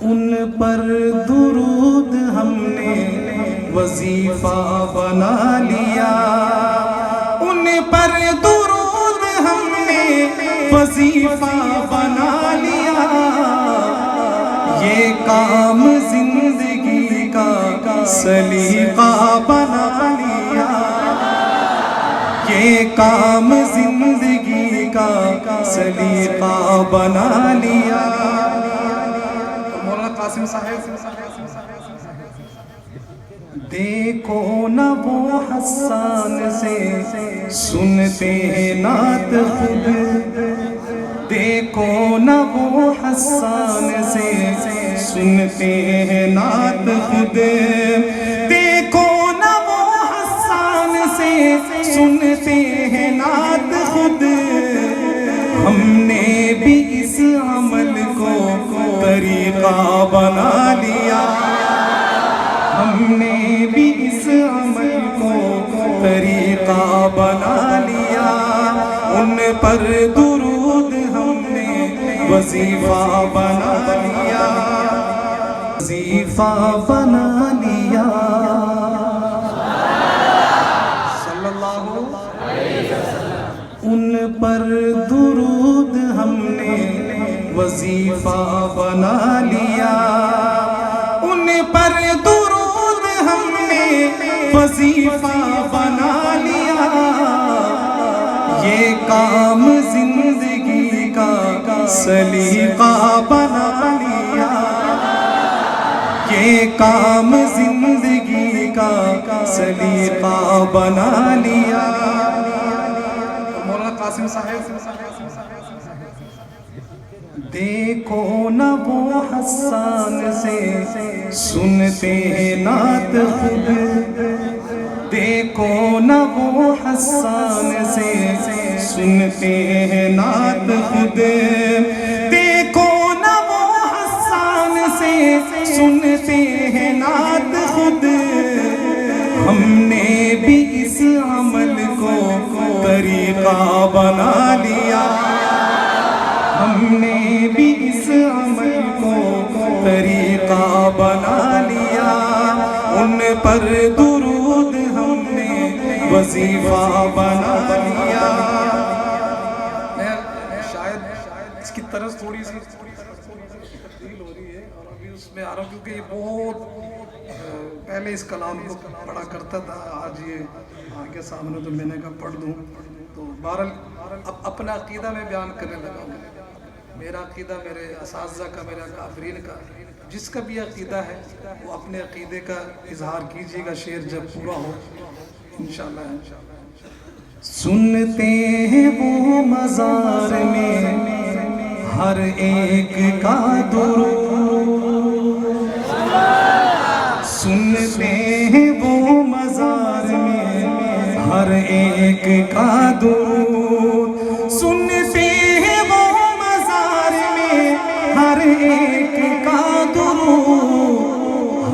ان پر درود ہم نے وظیفہ بنا لیا، ان پر درود ہم نے وظیفہ بنا لیا، یہ کام زندگی کا سلیقہ بنا لیا، یہ کام زندگی کا سلیقہ بنا لیا۔ مولانا قاسم صاحب، دیکھو نہ وہ حسان سے سنتے ہیں نعت خود، دیکھو نہ وہ حسان سے سنتے ہیں نعت خود، دیکھو نہ وہ حسان سے سنتے ہیں نعت خود، ہم نے بھی اس عمل کو طریقہ بنا لیا، ہم نے بھی اس عمل کو طریقہ بنا لیا، ان پر درود ہم نے وظیفہ بنا لیا، وظیفہ بنا لیا۔ صلی اللہ علیہ وسلم۔ ان پر درود ہم نے وظیفہ بنا لیا، ان پر درود ہم نے وظیفہ بنا لیا، یہ کام زندگی کا سلیقہ بنا لیا، یہ کام زندگی کا سلیقہ بنا لیا۔ مولانا قاسم صاحب، دیکھو نہ وہ حسان سے سنتے ہیں نعت خود، دیکھو نہ وہ حسان سے سنتے ہیں نعت خود، دیکھو نہ وہ حسان سے سنتے ہیں نعت خود، ہم نے بھی اس عمل کو طریقہ بنا لیا، ہم نے بھی اس عمل کو طریقہ بنا لیا، ان پر درود ہم نے وظیفہ بنا لیا۔ شاید اس کی طرز تھوڑی سی تبدیل ہو رہی ہے اور ابھی اس میں آ رہا ہوں کیونکہ یہ بہت پہلے اس کلام کو پڑھا کرتا تھا، آج یہ آگے سامنے تو میں نے کہا پڑھ دوں، تو بہرحال اب اپنا عقیدہ میں بیان کرنے لگا ہوں۔ میرا عقیدہ میرے اساتذہ کا، میرا کافرین کا، جس کا بھی عقیدہ ہے وہ اپنے عقیدے کا اظہار کیجیے گا، شعر جب پورا ہو انشاءاللہ۔ سنتے ہیں وہ مزار میں ہر ایک کا درود، سنتے ہیں وہ مزار میں ہر ایک کا درود، سنتے ہیں وہ مزار میں ہر ایک کا درود،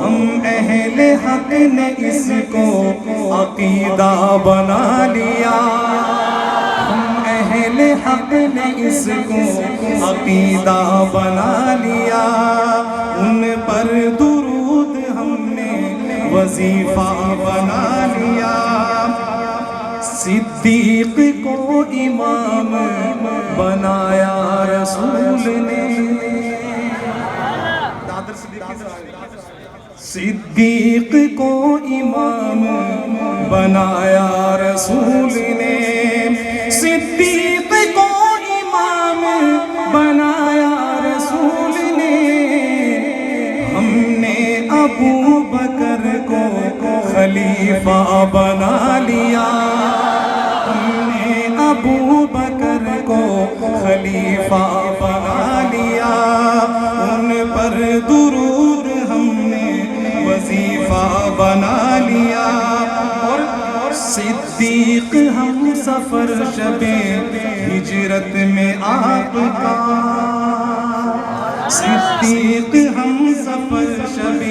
ہم اہل حق نے اس کو عقیدہ بنا لیا، ہم اہل حق نے اس کو عقیدہ بنا لیا، ان پر درود ہم نے وظیفہ بنا لیا، صدیق کو امام بنایا رسول نے، صدیق کو امام بنایا رسول نے، صدیق کو امام بنایا رسول نے، ہم نے ابو بکر کو خلیفہ بنا لیا، ہم نے ابو بکر کو خلیفہ بنا لیا، ان پر درود ہم نے وظیفہ بنا لیا، اور صدیق ہم سفر شب ہجرت میں آپ کا، صدیق ہم سفر شب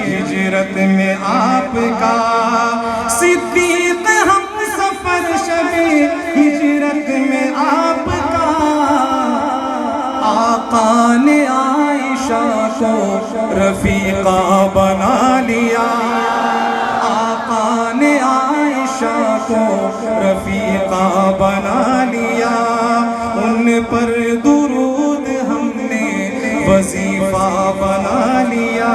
ہجرت میں آپ کا، صدیق ہم سفر شب ہجرت میں آپ کا، آقا نے عائشہ کو رفیقہ بنا لیا، آقا نے عائشہ کو رفیقہ بنا لیا، ان پر درود ہم نے وظیفہ بنا لیا،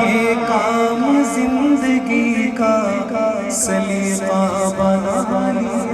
یہ کام زندگی کا سلیقہ بنا لیا۔